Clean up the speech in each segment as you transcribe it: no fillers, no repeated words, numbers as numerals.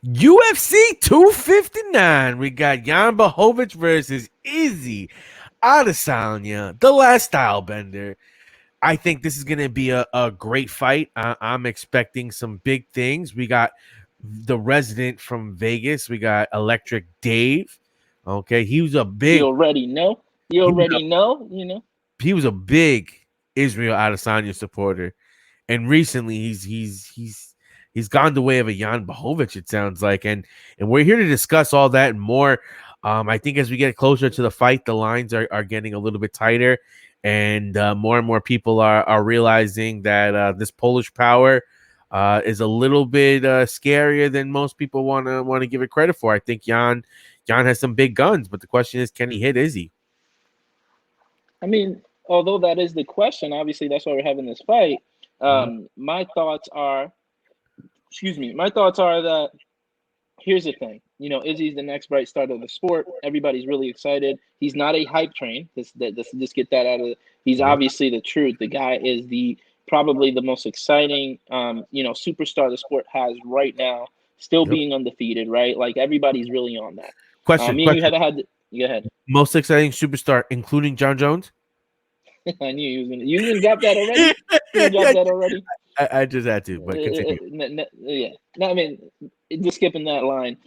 UFC 259. We got Jan Blachowicz versus Izzy Adesanya, the last style bender. I think this is going to be a great fight. I'm expecting some big things. We got the resident from Vegas. We got Electric Dave. Okay, he was a You big already know. You he was a, already know. You know. he was a big Israel Adesanya supporter, and recently he's gone the way of a Jan Blachowicz. It sounds like, and we're here to discuss all that and more. I think as we get closer to the fight, the lines are getting a little bit tighter, and more people are realizing that this Polish power is a little bit scarier than most people want to give it credit for. I think Jan has some big guns, but the question is, can he hit Izzy? I mean, although that is the question, obviously that's why we're having this fight. Mhm. My thoughts are, excuse me, my thoughts are that here's the thing. You know, Izzy's the next bright star of the sport. Everybody's really excited. He's not a hype train. Let's just get that out of it. He's Yep. obviously the truth. The guy is the probably the most exciting, superstar the sport has right now. Still Yep. being undefeated, right? Like everybody's really on that. Question, Me and you question. haven't had. Go ahead. Most exciting superstar, including John Jones? I knew you was gonna. You gonna drop that already? You gonna drop that already? I just had to, but continue. Yeah. No, I mean, just skipping that line.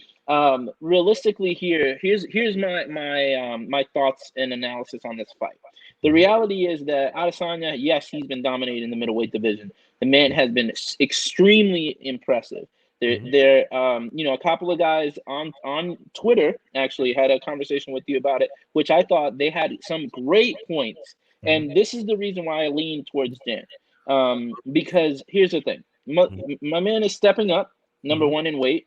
Realistically, here's my thoughts and analysis on this fight. The reality is that Adesanya, yes, he's been dominating the middleweight division. The man has been extremely impressive. Mhm. A couple of guys on Twitter actually had a conversation with you about it, which I thought they had some great points. Mhm. And this is the reason why I lean towards Dan. Because here's the thing, Mhm. my man is stepping up, number Mhm. one in weight.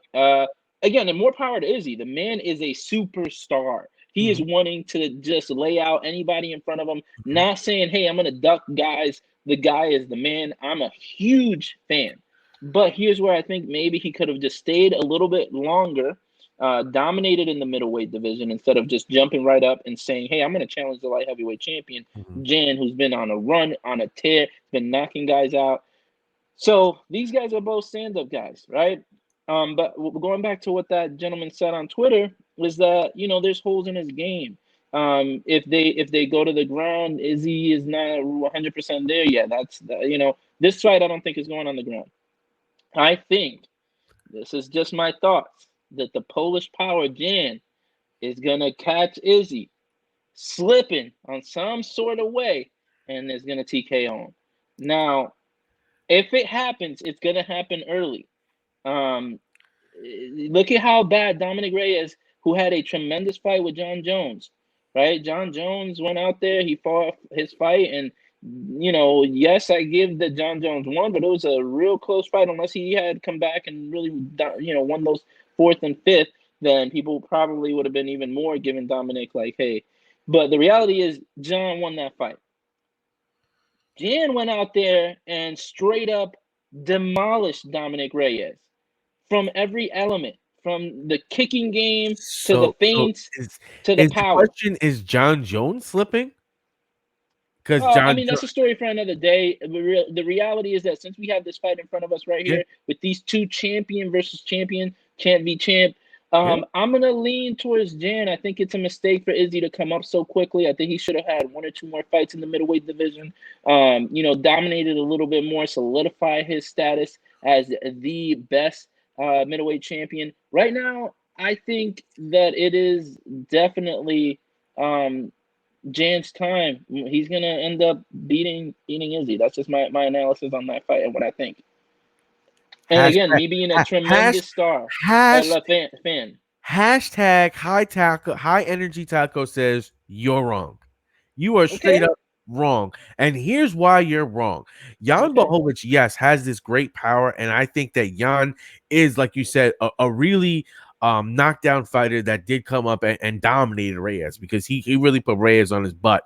Again, and more power to Izzy. The man is a superstar. He is Mhm. wanting to just lay out anybody in front of him, Mhm. not saying, "Hey, I'm gonna duck guys." The guy is the man. I'm a huge fan. But here's where I think maybe he could have just stayed a little bit longer, dominated in the middleweight division instead of just jumping right up and saying, "Hey, I'm going to challenge the light heavyweight champion, Mhm. Jan, who's been on a run, on a tear, been knocking guys out." So these guys are both stand-up guys, right? But going back to what that gentleman said on Twitter was that there's holes in his game. If they go to the ground, Izzy is not 100% there yet. This fight I don't think is going on the ground. I think this is just my thoughts that the Polish power Jan is gonna catch Izzy slipping on some sort of way and is gonna TKO him. Now, if it happens, it's gonna happen early. Um, Look at how bad Dominic Reyes, who had a tremendous fight with John Jones, right? John Jones went out there, he fought his fight, and yes, I give that John Jones won, but it was a real close fight. Unless he had come back and really, won those fourth and fifth, then people probably would have been even more giving Dominic like, hey. But the reality is, John won that fight. Jan went out there and straight up demolished Dominic Reyes from every element, from the kicking game to the So feints is to the is the power. question, is John Jones slipping? Because I John mean, jo- that's a story for another day. The reality is that since we have this fight in front of us right yeah, here with these two champion versus champion, champ v champ, yeah. I'm going to lean towards Jan. I think it's a mistake for Izzy to come up so quickly. I think he should have had one or two more fights in the middleweight division, dominated a little bit more, solidify his status as the best middleweight champion. Right now, I think that it is definitely Jan's time. He's gonna end up beating Izzy. That's just my analysis on that fight and what I think. And again, Hashtag me being a ha- hash tremendous star, hash fan. hashtag high energy taco says you're wrong. You are straight Okay, up wrong. And here's why you're wrong. Jan okay, Blachowicz, yes, has this great power. And I think that Jan is, like you said, a really knockdown fighter that did come up and dominated Reyes, because he really put Reyes on his butt.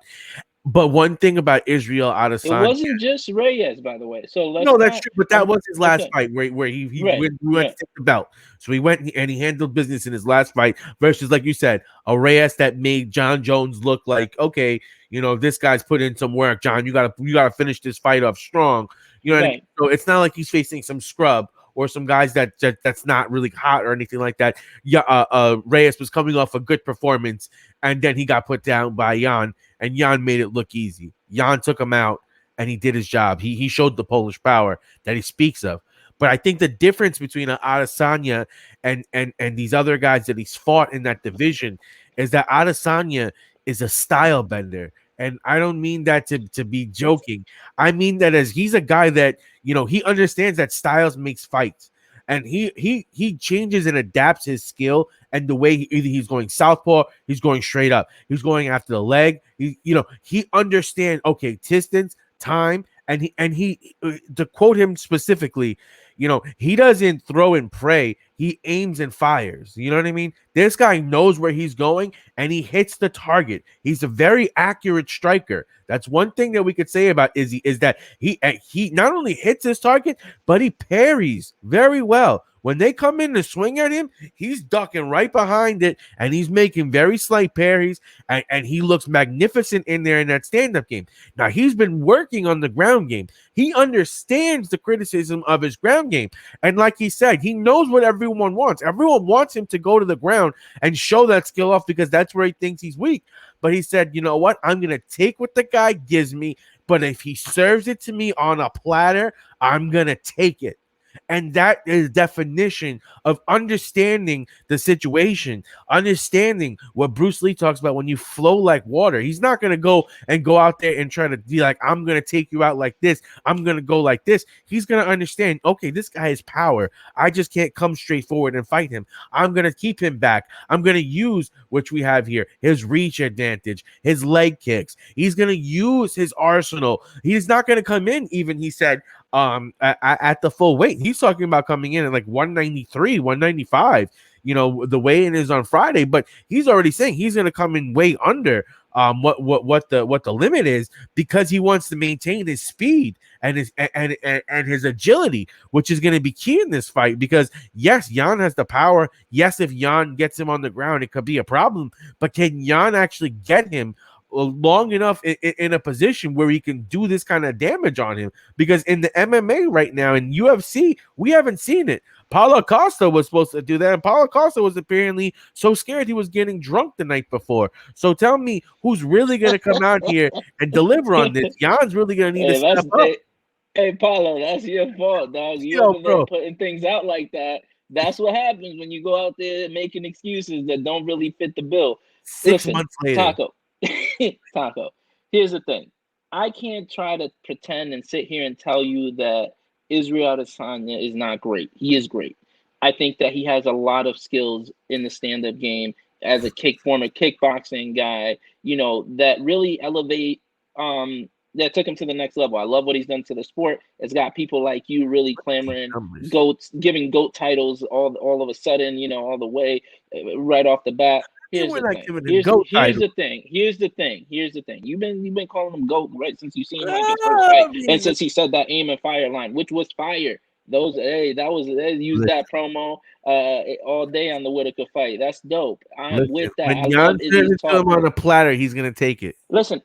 But one thing about Israel it Adesanya, wasn't just Reyes, by the way. So let's no, that's not. true. But that was his last Okay, fight where he right, went to right, take the belt. So he went and he handled business in his last fight versus, like you said, a Reyes that made John Jones look like, okay, this guy's put in some work. John, you gotta finish this fight off strong. You know what I mean? right. So it's not like he's facing some scrub or some guys that's not really hot or anything like that. Yeah, Reyes was coming off a good performance, and then he got put down by Jan, and Jan made it look easy. Jan took him out, and he did his job. He showed the Polish power that he speaks of. But I think the difference between Adesanya and these other guys that he's fought in that division is that Adesanya is a style bender. And I don't mean that to be joking. I mean that as he's a guy that, he understands that styles makes fights. And he changes and adapts his skill and the way either he's going southpaw, he's going straight up, he's going after the leg. He understands, okay, distance, time, and he to quote him specifically, he doesn't throw and pray, he aims and fires. You know what I mean? This guy knows where he's going and he hits the target. He's a very accurate striker. That's one thing that we could say about Izzy, is that he not only hits his target, but he parries very well. When they come in to swing at him, he's ducking right behind it, and he's making very slight parries, and he looks magnificent in there in that stand-up game. Now, he's been working on the ground game. He understands the criticism of his ground game. And like he said, he knows what everyone wants. Everyone wants him to go to the ground and show that skill off because that's where he thinks he's weak. But he said, you know what? I'm going to take what the guy gives me, but if he serves it to me on a platter, I'm going to take it. And that is definition of understanding the situation, understanding what Bruce Lee talks about when you flow like water. He's not going to go out there and try to be like, I'm going to take you out like this, I'm going to go like this. He's going to understand, okay, this guy has power. I just can't come straight forward and fight him. I'm going to keep him back. I'm going to use, which we have here, his reach advantage, his leg kicks. He's going to use his arsenal. He's not going to come in, even, he said, at the full weight. He's talking about coming in at like 193, 195. The weigh-in is on Friday, but he's already saying he's going to come in way under what the limit is, because he wants to maintain his speed and his agility, which is going to be key in this fight. Because yes, Jan has the power. Yes, if Jan gets him on the ground, it could be a problem. But can Jan actually get him long enough in a position where he can do this kind of damage on him? Because in the MMA right now, in UFC, we haven't seen it. Paulo Costa was supposed to do that, and Paulo Costa was apparently so scared he was getting drunk the night before. So tell me, who's really going to come out here and deliver on this? Jan's really going to need to step up. Hey, Paulo, that's your fault, dog. You over there putting things out like that. That's what happens when you go out there making excuses that don't really fit the bill. 6 months later. Taco, here's the thing. I can't try to pretend and sit here and tell you that Israel Adesanya is not great. He is great. I think that he has a lot of skills in the stand-up game as a former kickboxing guy, that really elevate, that took him to the next level. I love what he's done to the sport. It's got people like you really clamoring GOATs, giving GOAT titles all of a sudden, all the way right off the bat. Here's the thing. You've been calling him GOAT right since you seen him make his first fight, and since he said that aim and fire line, which was fire. They used that promo all day on the Whitaker fight. That's dope. I'm with that. When Jan says it to him on a platter, he's gonna take it. Listen,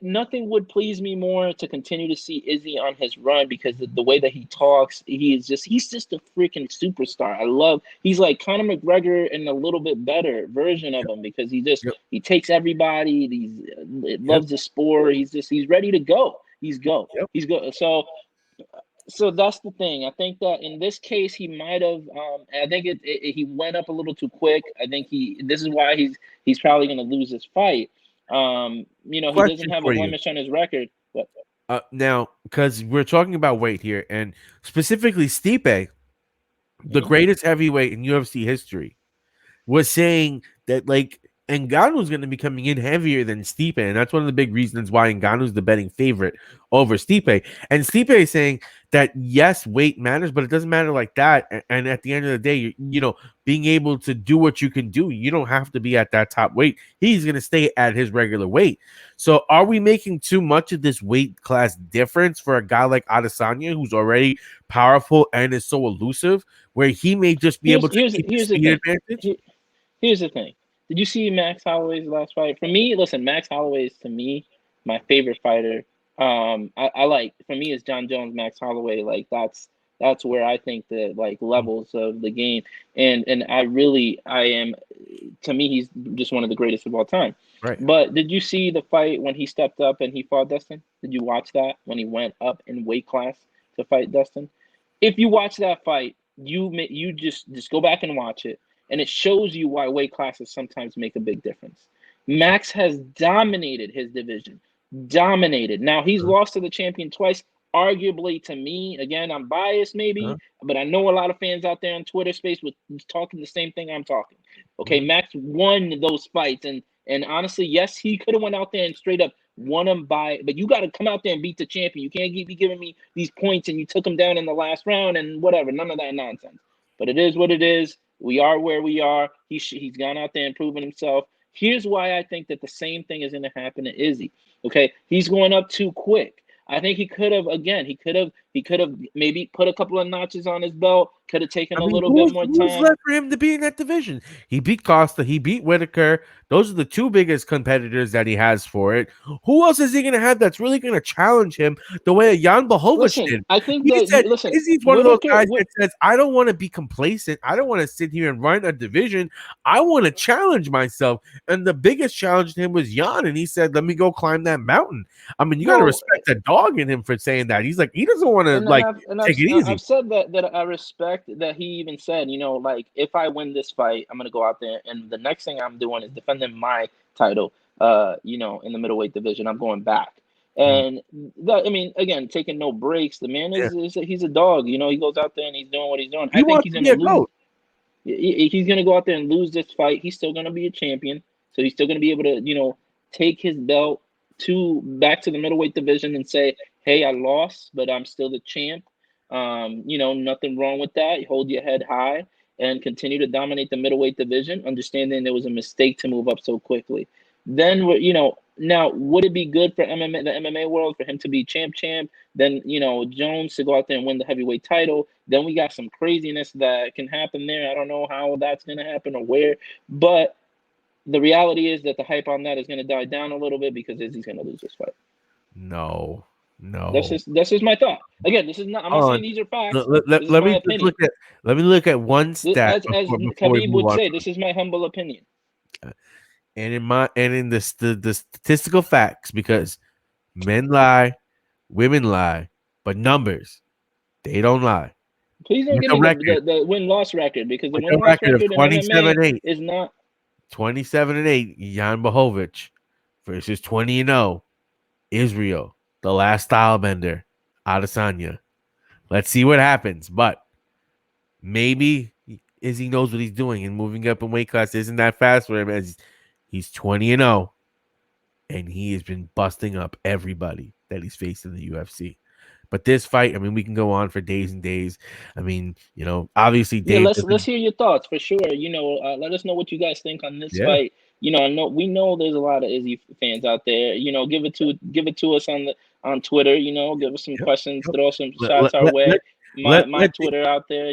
nothing would please me more to continue to see Izzy on his run, because the way that he talks, he's just a freaking superstar. He's like Conor McGregor in a little bit better version of him, because he takes everybody. He loves the sport. He's ready to go. He's go. So that's the thing. I think that in this case, he might have. I think he went up a little too quick. I think this is why he's probably going to lose this fight. He doesn't have a blemish on his record. But now, because we're talking about weight here, and specifically Stipe, the greatest heavyweight in UFC history, was saying that Ngannou's going to be coming in heavier than Stipe, and that's one of the big reasons why Ngannou's the betting favorite over Stipe. And Stipe is saying that yes, weight matters, but it doesn't matter like that. And at the end of the day, being able to do what you can do, you don't have to be at that top weight. He's going to stay at his regular weight. So are we making too much of this weight class difference for a guy like Adesanya, who's already powerful and is so elusive, where he may just be able to keep the speed advantage? Here's the thing. Did you see Max Holloway's last fight? For me, listen, Max Holloway is, to me, my favorite fighter. For me, it's John Jones, Max Holloway. That's where I think the like levels of the game, and I am, to me, he's just one of the greatest of all time. Right. But did you see the fight when he stepped up and he fought Dustin? Did you watch that when he went up in weight class to fight Dustin? If you watch that fight, you just go back and watch it, and it shows you why weight classes sometimes make a big difference. Max has dominated his division, dominated. Now he's Uh, lost to the champion twice. Arguably, to me, again, I'm biased uh, maybe, but I know a lot of fans out there on Twitter space with talking the same thing I'm talking. Okay, mhm. Max won those fights, and honestly, yes, he could have went out there and straight up won him by, but you got to come out there and beat the champion. You can't be giving me these points and you took him down in the last round and whatever. None of that nonsense. But it is what it is. We are where we are. He's gone out there and proven himself. Here's why I think that the same thing is going to happen to Izzy. Okay, he's going up too quick. I think he could have, again, he could have maybe put a couple of notches on his belt. Could have taken I a mean, little bit more who's time. left for him to be in that division? He beat Costa, he beat Whitaker. Those are the two biggest competitors that he has for it. Who else is he going to have that's really going to challenge him the way Jan Blachowicz Listen, did? I think He that said, listen, Izzy's one of those Whitaker. guys that says, I don't want to be complacent. I don't want to sit here and run a division. I want to challenge myself. And the biggest challenge to him was Jan. And he said, let me go climb that mountain. I mean, you got to Well, respect the dog in him for saying that. He's like, he doesn't want to and like I've and I've take it I've easy. said that I respect that he even said, like if I win this fight, I'm gonna go out there and the next thing I'm doing is defending my title. In the middleweight division, I'm going back. Mm. And that, I mean, again, taking no breaks. The man Yeah. he's a dog. He goes out there and he's doing what he's doing. He I think wants he's to be gonna a lose. GOAT. He's gonna go out there and lose this fight. He's still gonna be a champion, so he's still gonna be able to, take his belt to back to the middleweight division and say, "Hey, I lost, but I'm still the champ." Nothing wrong with that. Hold your head high and continue to dominate the middleweight division, understanding there was a mistake to move up so quickly. Then, now would it be good for MMA, the MMA world, for him to be champ? Then, Jones to go out there and win the heavyweight title. Then we got some craziness that can happen there. I don't know how that's going to happen or where, but the reality is that the hype on that is going to die down a little bit because Izzy's going to lose this fight. No, That's no. just that's just my thought. Again, this is not. I'm not saying On. these are facts. Let, let, This let, is let my me just opinion. look at one stat As before we Khabib move would on. say, this is my humble opinion. And in the statistical facts, because men lie, women lie, but numbers, they don't lie. Please don't With give a me the record, the win loss record because the with win a loss record of record in MMA 27-8, is not. 27-8, Jan Blachowicz versus 20-0, Israel, the last style bender, Adesanya. Let's see what happens, but maybe Izzy knows what he's doing and moving up in weight class isn't that fast for him as he's 20-0 and he has been busting up everybody that he's faced in the UFC. But this fight, I mean, we can go on for days and days. I mean, obviously Yeah, Dave let's doesn't. hear your thoughts for sure. Let us know what you guys think on this Yeah. fight. I know we know there's a lot of Izzy fans out there. Give it to us on Twitter. Give us some Yep. questions, Yep. throw some Let, shots let, our let, let, way. My let, my let Twitter out there.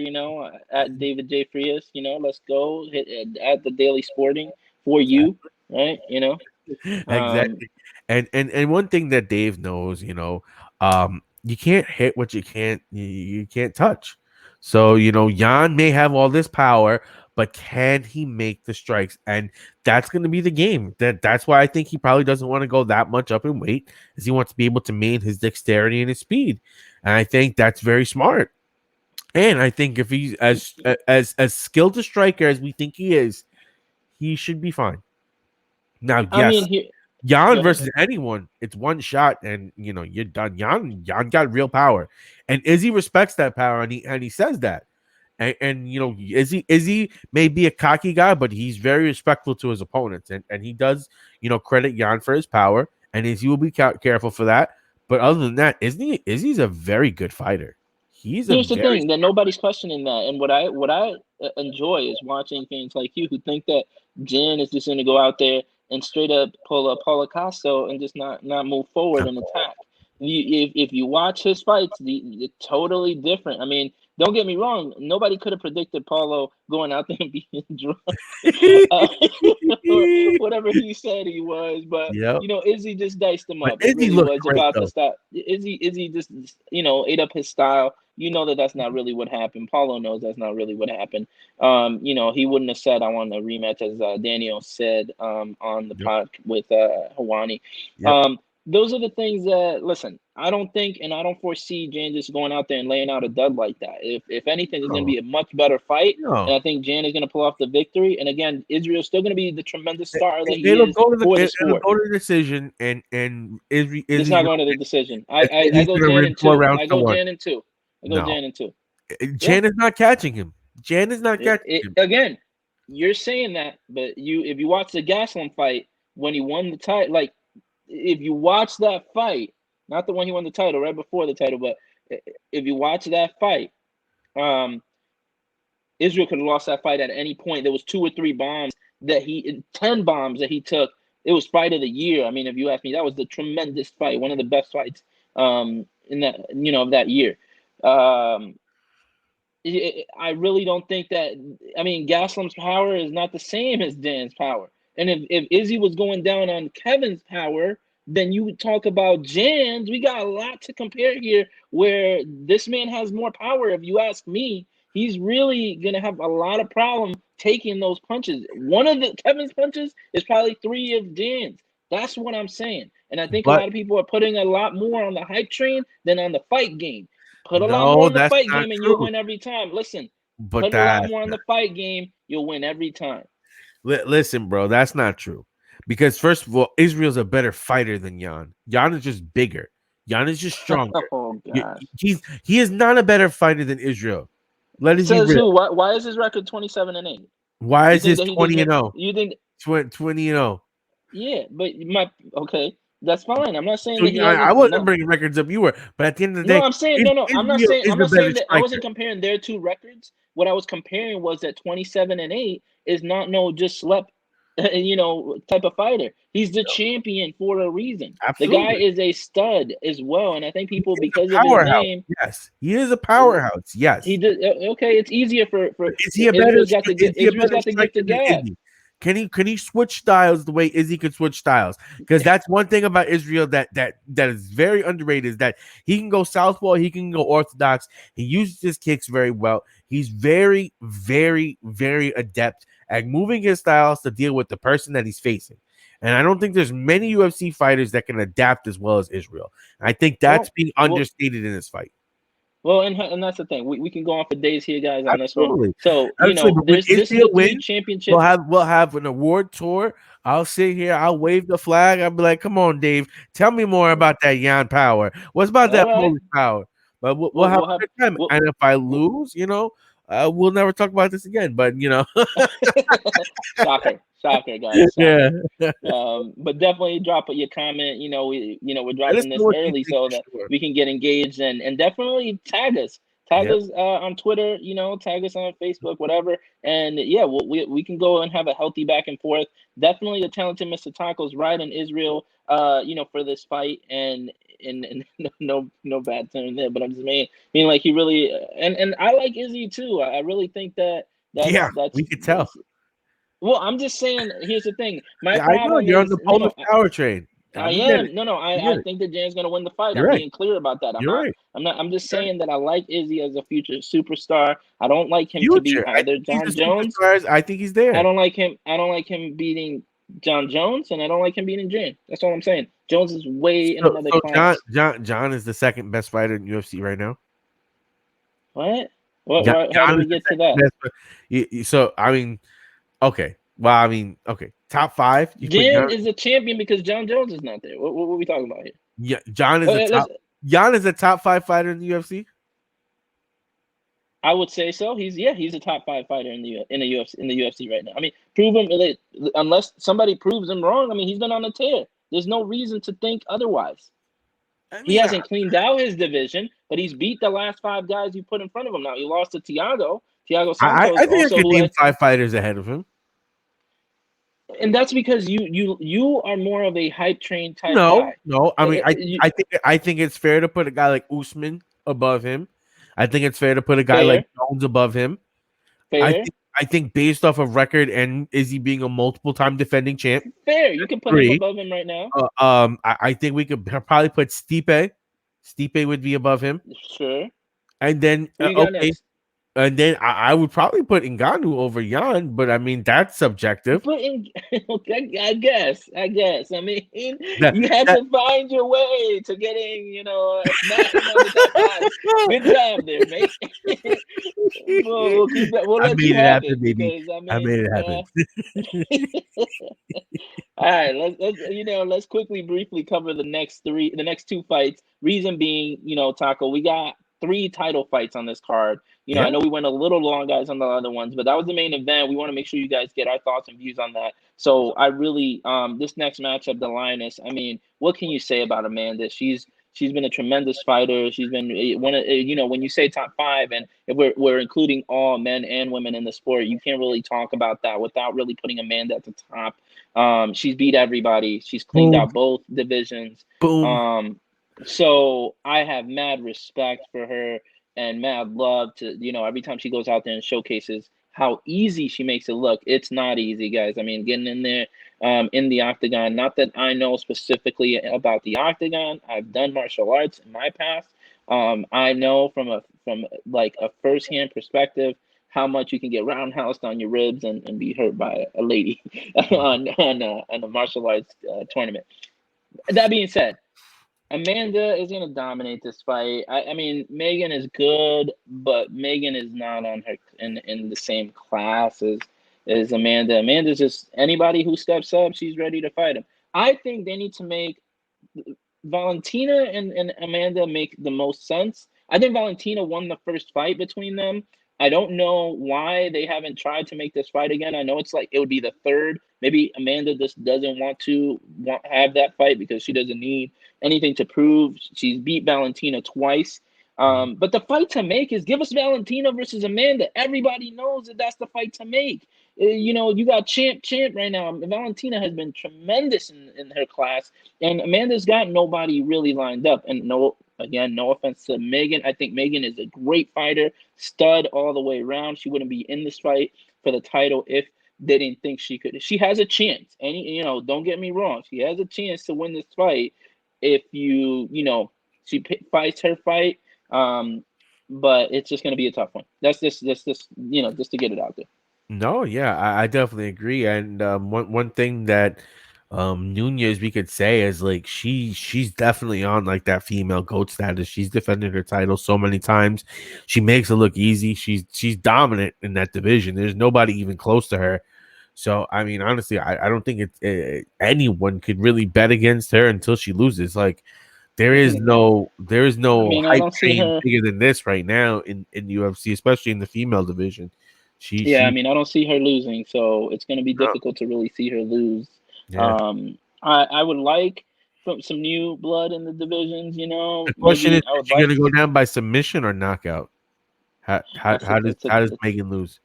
At David J Frias. Let's go hit at the Daily Sporting for you, right? Um, exactly. And one thing that Dave knows, you can't hit what you can't touch. So, Jan may have all this power, but can he make the strikes? And that's going to be the game. That's why I think he probably doesn't want to go that much up in weight, as he wants to be able to maintain his dexterity and his speed. And I think that's very smart. And I think if he's as skilled a striker as we think he is, he should be fine. Now, I mean, yes, here, go Jan ahead. versus anyone, it's one shot and you're done. Jan got real power. And Izzy respects that power and he says that. And Izzy may be a cocky guy, but he's very respectful to his opponents. And he does, credit Jan for his power. And Izzy will be careful for that. But other than that, Izzy's a very good fighter. He's a Here's the very thing that nobody's questioning that, and what I enjoy is watching fans like you who think that Jen is just going to go out there and straight up pull a Paulo Costa and just not move forward and attack. If you watch his fights, they're totally different. I mean, Don't get me wrong. Nobody could have predicted Paulo going out there and being drunk, uh, or whatever he said he was. But Yep. Izzy just diced him But up. It Izzy really looked was great about the though. style. Izzy just ate up his style. That's not really what happened. Paulo knows that's not really what happened. He wouldn't have said I want a rematch, as Daniel said on the Yep. pod with Hawani. Yep. Um, those are the things that, listen, I don't think and I don't foresee Jan just going out there and laying out a dud like that. If anything, it's going to No. be a much better fight, and No. I think Jan is going to pull off the victory. And again, Israel's still going to be the tremendous star that he It'll is go to for the it'll sport. go to the decision, and It's Izzy's not going to the decision. Izzy's I go gonna Jan win in 4 two. rounds I to go 1. Jan in two. I go No. Jan in two. Yeah. Jan is not catching him. Jan is not catching him. Again, you're saying that, but if you watch the Gaslam fight when he won the title, like if you watch that fight, not the one he won the title, right before the title, but if you watch that fight, Israel could have lost that fight at any point. There was 2 or 3 bombs 10 bombs that he took. It was fight of the year. I mean, if you ask me, that was the tremendous fight, one of the best fights in that of that year. I really don't think that. I mean, Gaslam's power is not the same as Dan's power. And if Izzy was going down on Kevin's power, then you would talk about Jan's. We got a lot to compare here where this man has more power. If you ask me, he's really going to have a lot of problem taking those punches. One of the Kevin's punches is probably 3 of Jan's. That's what I'm saying. And I think a But lot of people are putting a lot more on the hype train than on the fight game. Put a lot more no, on the that's fight not game and you'll true. win every time. Listen, But put a lot that's more on not the fight game, you'll win every time. listen, bro, that's not true. Because first of all, Israel's a better fighter than Jan. Jan is just bigger. Jan is just stronger. Oh gosh. He is not a better fighter than Israel. Let us be Says real. who? Why is his record 27-8? Why You is think his that he just 20 and 0? you think 20 and 0. yeah, but okay, that's fine. I'm not saying So that he I hasn't wasn't no. bringing records up. You were, but at the end of the No, day, I'm saying no, I'm not Israel saying is I'm the not better saying that I wasn't striker. comparing their 2 records. What I was comparing was that 27-8 is not no just slept type of fighter. He's the champion for a reason. The guy Absolutely. is a stud as well, and I think He people, is a because of his powerhouse. name, Yes. He is a powerhouse. he Yes. did okay. It's easier for But is he a Israel's better got the gift striker of than gab. Izzy? Can he switch styles the way Izzy could switch styles? Because that's one thing about Israel that is very underrated is that he can go southpaw, he can go orthodox. He uses his kicks very well. He's very, very, very adept at moving his styles to deal with the person that he's facing. And I don't think there's many UFC fighters that can adapt as well as Israel. I think that's Well, being well, understated in this fight. well, and that's the thing. We can go on for days here, guys, on this one. Absolutely. So Absolutely. But when this is Israel the 3 wins, championship. we'll have an award tour. I'll sit here, I'll wave the flag. I'll be like, come on, Dave, tell me more about that Yan power. What's about All that right, Polish power? But we'll have we'll a have good time. we'll, And if I we'll lose, we'll never talk about this again. But shocker, guys, yeah. shocker. But definitely drop your comment. We're Let us dropping know this what you early think so for that sure. we can get engaged and definitely tag us. Tag Yep. us on Twitter, tag us on Facebook, whatever. And yeah, we can go and have a healthy back and forth. Definitely the talented Mr. Tacos right in Israel, for this fight and no bad turn there, but I'm just mean like he really and I like Izzy too. I really think that Yeah, that's we could tell. well, I'm just saying. Here's the thing. My Yeah, I know problem you're on is the Polish power train. I We get it. am no. We get I it. think that Jan's gonna win the fight. You're I'm right. being clear about that. I'm You're not. right. I'm not. I'm just You're right. saying that I like Izzy as a future superstar. I don't like him to beat Future. I either think he's John a Jones. superstar. I think he's I there. don't like him. I don't like him beating John Jones, and I don't like him beating Jan. That's all I'm saying. Jones is way in another So class. John is the second best fighter in UFC right now. What? John, How do John we is the get to second that? best. So I mean, okay. Well, I mean, okay. Top 5. You put Jan John. is a champion because John Jones is not there. What are we talking about here? Yeah, John is a Let's. top. John is a top 5 fighter in the UFC. I would say so. He's a top 5 fighter in the UFC right now. I mean, prove him unless somebody proves him wrong. I mean, he's been on a tear. There's no reason to think otherwise. I He mean, hasn't cleaned out his division, but he's beat the last 5 guys you put in front of him. Now he lost to Thiago Santos, I think I also could who name had, 5 fighters ahead of him. and that's because you are more of a hype train type No, guy. no. I mean, You, I think it's fair to put a guy like Usman above him. I think it's fair to put a guy like Fair, Jones above him. I fair, think I think based off of record and Izzy being a multiple time defending champ, fair. You can put him three. above him right now. I think we could probably put Stipe. Stipe would be above him, Sure. and then Who you got okay, next? and then I would probably put Ngannou over Jan, but I mean that's subjective. But in, okay, I guess. I mean, That, you had that to find your way to getting, smashing on the top five. Good job there, mate. We'll keep that. We'll I let you made it have happen, it baby. because I I made mean, it happen. all right, let's quickly briefly cover the next two fights. Reason being, Taco, we got three title fights on this card. I Yeah. know we went a little long, guys, on the other ones, but that was the main event. We want to make sure you guys get our thoughts and views on that. So I really, this next matchup, the Lioness. I mean, what can you say about Amanda? She's been a tremendous fighter. She's been one of when you say top five, and if we're including all men and women in the sport, you can't really talk about that without really putting Amanda at the top. She's beat everybody. She's cleaned Boom, out both divisions. boom. Um, so I have mad respect for her and mad love to, every time she goes out there and showcases how easy she makes it look. It's not easy, guys. I mean, getting in there in the octagon, not that I know specifically about the octagon. I've done martial arts in my past. I know from like a firsthand perspective how much you can get roundhoused on your ribs and be hurt by a lady on a martial arts tournament. That being said, Amanda is gonna dominate this fight. I mean, Megan is good, but Megan is not on her in the same class as Amanda. Amanda's just anybody who steps up, she's ready to fight him. I think they need to make Valentina and Amanda make the most sense. I think Valentina won the first fight between them. I don't know why they haven't tried to make this fight again. I know it's like it would be the third. Maybe Amanda just doesn't want have that fight because she doesn't need anything to prove. She's beat Valentina twice. But the fight to make is give us Valentina versus Amanda. Everybody knows that that's the fight to make. You got champ right now. Valentina has been tremendous in her class, and Amanda's got nobody really lined up. And no offense to Megan. I think Megan is a great fighter, stud all the way around. She wouldn't be in this fight for the title if they didn't think she could. She has a chance. And don't get me wrong. She has a chance to win this fight if she fights her fight. But it's just going to be a tough one. That's just just to get it out there. No, yeah, I definitely agree. And one thing that Nunez we could say is like she's definitely on like that female goat status. She's defended her title so many times. She makes it look easy. She's dominant in that division. There's nobody even close to her. So I mean, honestly, I don't think anyone could really bet against her until she loses. Like there is I no mean, I hype don't see train her. bigger than this right now in UFC, especially in the female division. Yeah, I She mean, I don't see her losing, so it's going to be no, difficult to really see her lose. yeah. I would like some new blood in the divisions. The question is Maybe I would she like. gonna go down by submission or knockout? How how That's how does it's a how does it's Megan lose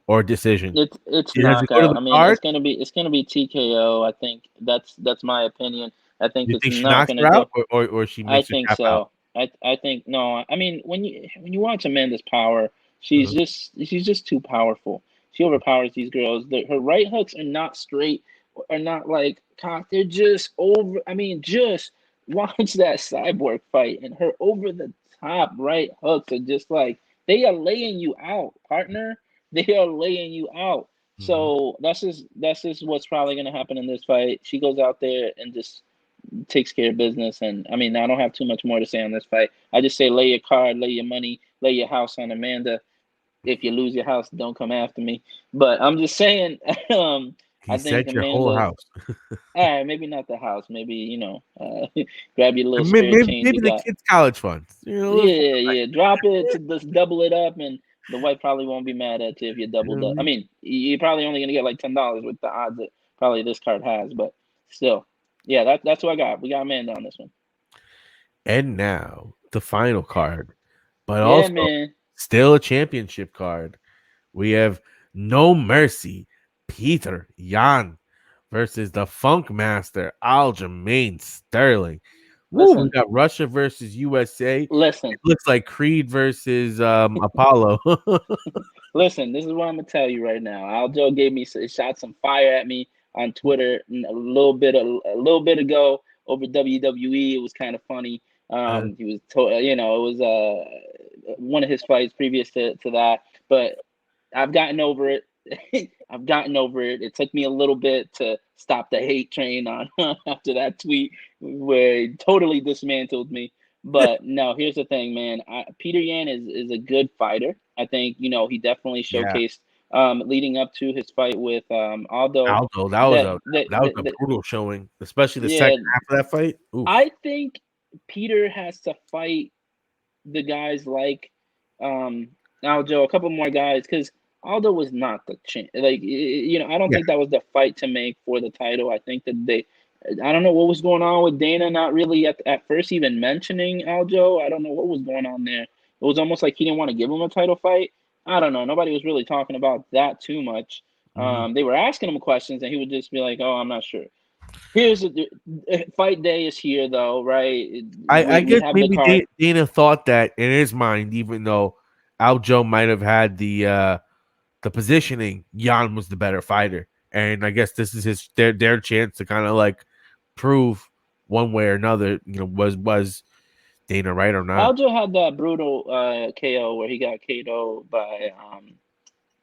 or decision? it's Does it go to knockout. the I mean, card? it's gonna be TKO. I think that's my opinion. I think You it's think she not knocks gonna her out go. or she I makes her think tap out? so. I think no. I mean, when you watch Amanda's power, Uh-huh. she's just too powerful. She overpowers these girls. Her right hooks are not straight, are not like cocked. They're just over. I mean, just watch that cyborg fight and her over the top right hooks are just like they are laying you out, partner. They are laying you out. Mhm. So that's just what's probably gonna happen in this fight. She goes out there and just takes care of business. And I mean, I don't have too much more to say on this fight. I just say lay your card, lay your money, lay your house on Amanda. If you lose your house, don't come after me. But I'm just saying, He I think said your whole Amanda. house. All right, maybe not the house. Maybe grab your little spare Maybe change maybe you the got. kids' college funds. A little something Yeah, yeah. Drop it to just double it up, and the wife probably won't be mad at you if you you know doubled what I up. I mean? mean, you're probably only gonna get like $10 with the odds that probably this card has, but still, yeah. That's what I got. We got Amanda on this one. And now the final card, but Yeah, also man. still a championship card. We have No Mercy, Peter Yan versus the Funk Master Aljamain Sterling. Woo, we Listen, got Russia versus USA. It listen, looks like Creed versus Apollo. listen. This is what I'm gonna tell you right now. Aljo gave me shot some fire at me on Twitter a little bit ago over WWE. It was kind of funny. He was it was one of his fights previous to that, but I've gotten over it. I've gotten over it. It took me a little bit to stop the hate train on after that tweet where he totally dismantled me. But no, here's the thing, man. Peter Yan is a good fighter. I think he definitely Yeah, showcased leading up to his fight with Aldo. Aldo, That that was a brutal showing, especially the yeah, second half of that fight. Oof. I think Peter has to fight the guys like um Aljo, a couple more guys, because Aldo was not the champ. Like I don't Yeah, think that was the fight to make for the title. I think that I don't know what was going on with Dana, not really at first even mentioning Aljo. I don't know what was going on there. It was almost like he didn't want to give him a title fight. I don't know. Nobody was really talking about that too much. mhm. They were asking him questions, and he would just be like, "Oh, I'm not sure." Here's fight day is here though, right? I We guess have the maybe card. Dana thought that in his mind, even though Aljo might have had the positioning, Jan was the better fighter, and I guess this is their chance to kind of like prove one way or another, was Dana right or not? Aljo had that brutal KO where he got KO'd by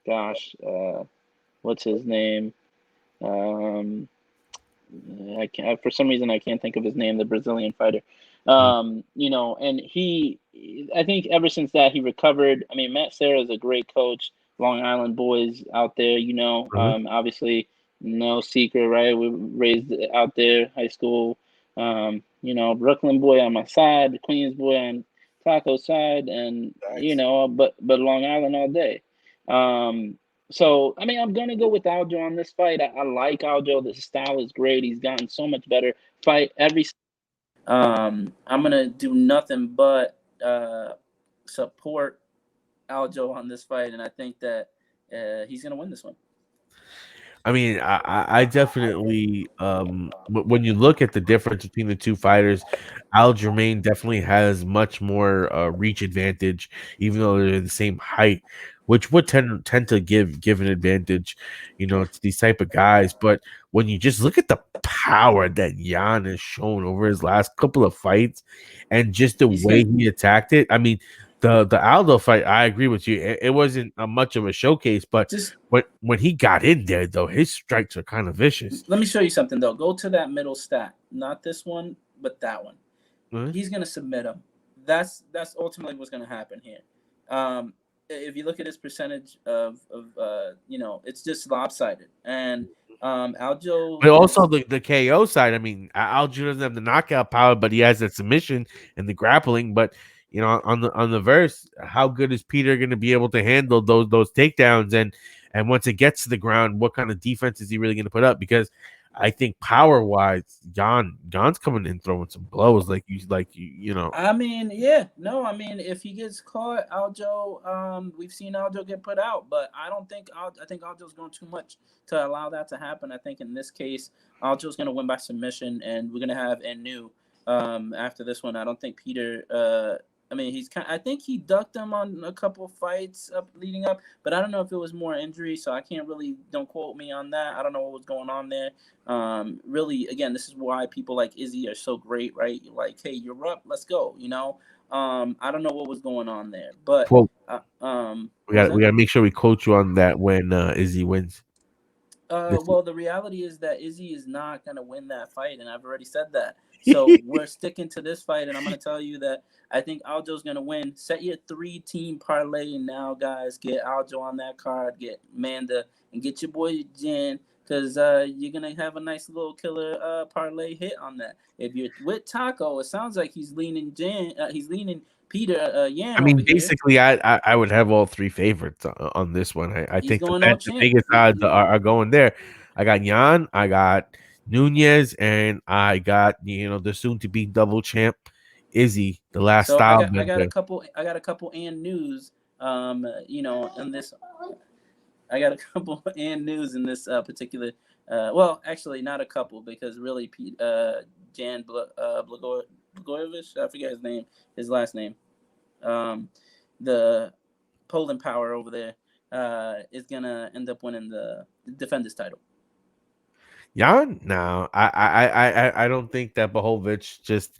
gosh, what's his name? Um, I can't for some reason I can't think of his name. The Brazilian fighter, Mm, and I think ever since that he recovered. I mean, Matt Serra is a great coach. Long Island boys out there, mhm. obviously no secret, right? We were raised out there, high school. Brooklyn boy on my side, the Queens boy on Taco's side, and Nice. but Long Island all day. Um, so I mean, I'm gonna go with Aljo on this fight. I like Aljo. The style is great. He's gotten so much better. Fight every. I'm gonna do nothing but support Aljo on this fight, and I think that he's gonna win this one. I mean, I definitely when you look at the difference between the two fighters, Aljamain definitely has much more reach advantage, even though they're the same height, which would tend to give an advantage, to these type of guys. But when you just look at the power that Jan has shown over his last couple of fights, and just the He's gonna way he attacked it, I mean, the Aldo fight, I agree with you. It wasn't much of a showcase, but just when he got in there, though, his strikes are kind of vicious. let me show you something though. Go to that middle stat, not this one, but that one. Mhm. He's gonna submit him. That's ultimately what's gonna happen here. Um, if you look at his percentage of it's just lopsided. And Aljo But also is the KO side. I mean, Aljo doesn't have the knockout power, but he has that submission and the grappling. But on the verse, how good is Peter going to be able to handle those takedowns? And once it gets to the ground, what kind of defense is he really going to put up? Because I think power wise, John's coming in throwing some blows like you. I mean, yeah, no, I mean, if he gets caught, Aljo, we've seen Aljo get put out, but I don't think I think Aljo's going too much to allow that to happen. I think in this case, Aljo's going to win by submission, and we're going to have Anu after this one. I don't think Peter. I mean, I think he ducked him on a couple fights up leading up, but I don't know if it was more injury, so I can't really. Don't quote me on that. I don't know what was going on there. Really, again, this is why people like Izzy are so great, right? You're like, hey, you're up, let's go. I don't know what was going on there, but Quote, we what was got we that? got to make sure we coach you on that when Izzy wins. This Well, the reality is that Izzy is not gonna win that fight, and I've already said that. So we're sticking to this fight, and I'm gonna tell you that I think Aljo's gonna win. Set your 3-team parlay now, guys. Get Aljo on that card. Get Manda and get your boy Jan, because you're gonna have a nice little killer parlay hit on that. If you're with Taco, it sounds like he's leaning Jan. He's leaning Peter I Yan over mean, here. basically, I would have all three favorites on this one. I He's think going all the champ. biggest odds are going there. I got Jan, I got Nunez, and I got the soon to be double champ Izzy, the last So I style got I got a bender. couple I got a couple and news in this I got a couple and news in this particular well, actually not a couple, because really Jan I forget his last name. The Poland power over there is gonna end up winning the defend this title. Jan? No, I don't think that Blachowicz just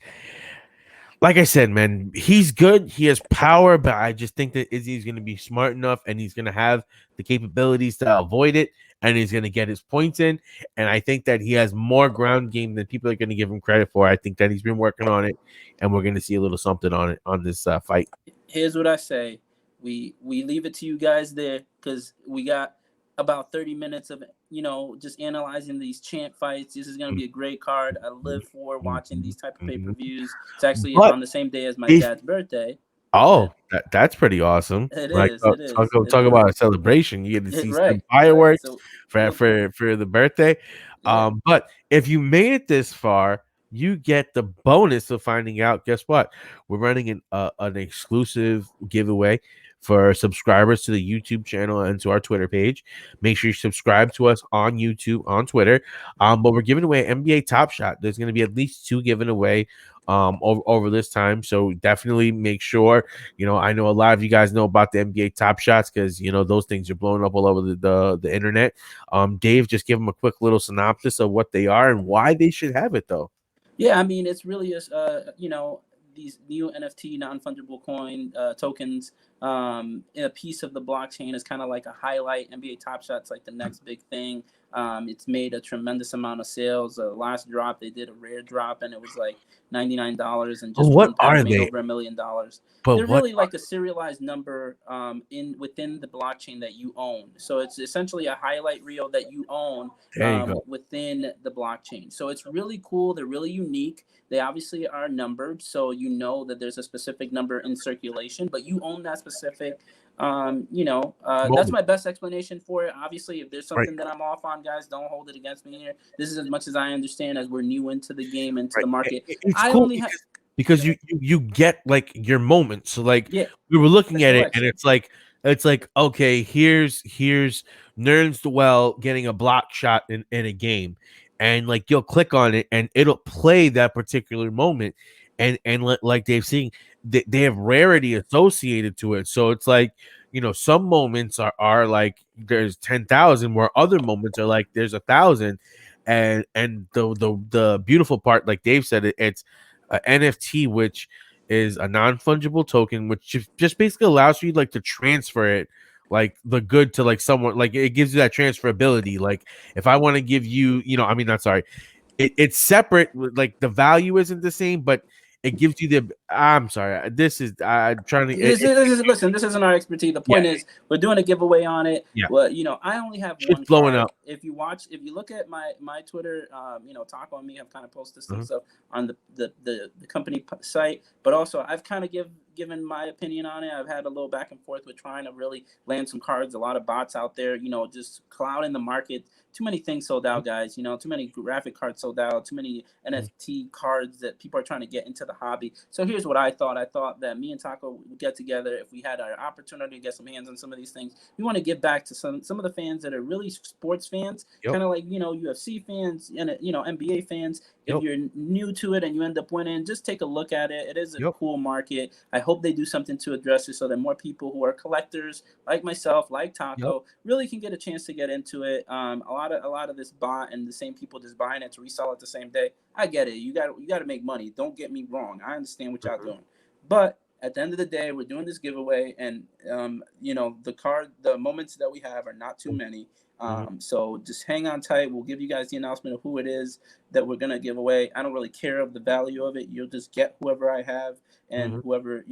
like I said, man, he's good. He has power, but I just think that Izzy's going to be smart enough and he's going to have the capabilities to avoid it and he's going to get his points in. And I think that he has more ground game than people are going to give him credit for. I think that he's been working on it and we're going to see a little something on it on this fight. Here's what I say: we leave it to you guys there because we got about 30 minutes of just analyzing these champ fights. This is going to be a great card. I live for watching these type of pay-per-views. It's actually But on the same day as my if dad's birthday. oh, that's pretty awesome. It Like is. It is. It talk is. about a celebration. You get to see some Right. fireworks So for looking. for the birthday. Yeah. But if you made it this far, you get the bonus of finding out. Guess what? We're running an exclusive giveaway for subscribers to the YouTube channel and to our Twitter page. Make sure you subscribe to us on YouTube, on Twitter. But we're giving away NBA Top Shot. There's going to be at least 2 given away over this time. So definitely make sure, I know a lot of you guys know about the NBA Top Shots because, those things are blowing up all over the internet. Dave, just give them a quick little synopsis of what they are and why they should have it, though. Yeah, I mean, it's really these new NFT non-fungible coin tokens. A piece of the blockchain is kind of like a highlight. NBA Top Shot's like the next big thing. It's made a tremendous amount of sales. Last drop, they did a rare drop, and it was like $99, and just What one pack are made they? over $1 million. But They're what? really like a serialized number within the blockchain that you own. So it's essentially a highlight reel that you own There you go. within the blockchain. So it's really cool. They're really unique. They obviously are numbered, so you know that there's a specific number in circulation, but you own that specific. That's my best explanation for it. Obviously, if there's something that I'm off on, guys, don't hold it against me here. This is as much as I understand as we're new into the game, into the market. It's I cool only have because you get like your moment. So like yeah, we were looking at it and selection. it's like okay, here's Nerns Dwell getting a block shot in a game, and like you'll click on it and it'll play that particular moment, and like Dave's saying, they have rarity associated to it. So it's like some moments are like there's 10,000, where other moments are like there's 1,000, and the beautiful part, like Dave said, it's a NFT, which is a non-fungible token, which just basically allows you like to transfer it, like the good to like someone, like it gives you that transferability. Like if I want to give you, I mean, not sorry, it's separate. Like the value isn't the same, but it gives you the. I'm sorry, this is I'm trying to. Listen. This isn't our expertise. The Yeah, point is, we're doing a giveaway on it. yeah, Well, I only have shit's one blowing card. up. If you look at my Twitter, talk on me. I've kind of posted some Mhm. stuff on the company site, but also I've kind of given my opinion on it. I've had a little back and forth with trying to really land some cards. A lot of bots out there, just clouding the market. Too many things sold out, guys. Too many graphic cards sold out. Too many NFT cards that people are trying to get into the hobby. So here's what I thought. I thought that me and Taco would get together if we had our opportunity to get some hands on some of these things. We want to give back to some of the fans that are really sports fans, Yep. kind of like UFC fans and NBA fans. If Yep. you're new to it and you end up winning, just take a look at it. It is a Yep. cool market. I hope they do something to address it so that more people who are collectors, like myself, like Yep. Taco, really can get a chance to get into it. A lot of this bot and the same people just buying it to resell it the same day. I get it. You got to make money. Don't get me wrong. I understand what y'all doing, but at the end of the day, we're doing this giveaway, and the moments that we have are not too many. So just hang on tight. We'll give you guys the announcement of who it is that we're gonna give away. I don't really care of the value of it. You'll just get whoever I have and Mhm. whoever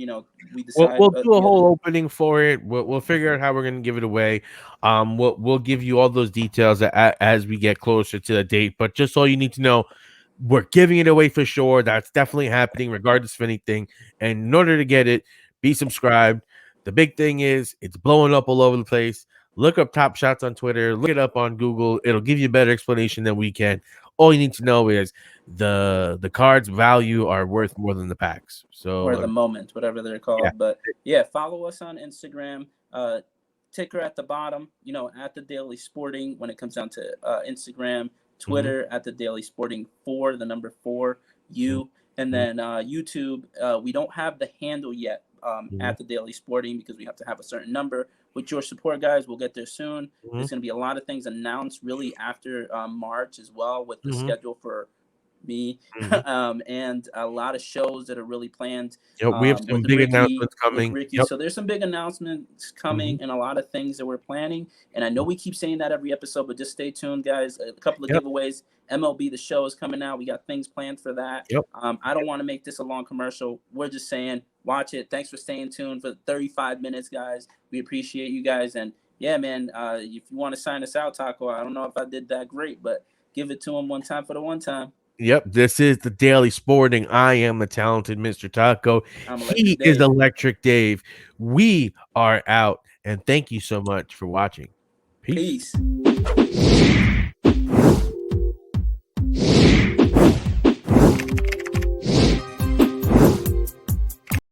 we decide. We'll do a whole opening for it. We'll figure out how we're gonna give it away. We'll give you all those details as we get closer to the date. But just all you need to know, we're giving it away for sure. That's definitely happening, regardless of anything. And in order to get it, be subscribed. The big thing is it's blowing up all over the place. Look up Top Shots on Twitter. Look it up on Google. It'll give you a better explanation than we can. All you need to know is the cards value are worth more than the packs. or So the moment, whatever they're yeah. called. But yeah, follow us on Instagram. Ticker at the bottom, at the Daily Sporting when it comes down to Instagram, Mhm. Twitter at the Daily Sporting 4, the number 4, Mhm. you. And then YouTube, we don't have the handle yet at the Daily Sporting because we have to have a certain number. With your support, guys, we'll get there soon. There's going to be a lot of things announced really after March as well with the schedule for me and a lot of shows that are really planned. We have some big announcements coming. Ricky. So there's some big announcements coming and a lot of things that we're planning. And I know we keep saying that every episode, but just stay tuned, guys. A couple of giveaways. MLB The Show is coming out. We got things planned for that. I don't want to make this a long commercial. We're just saying, watch it. Thanks for staying tuned for 35 minutes, guys. We appreciate you guys. And yeah, man, if you want to sign us out, Taco, I don't know if I did that great, but give it to him one time for the one time. Yep, this is the Daily Sporting. I am the talented Mr. Taco. He is Electric Dave. We are out, and thank you so much for watching. Peace. Peace.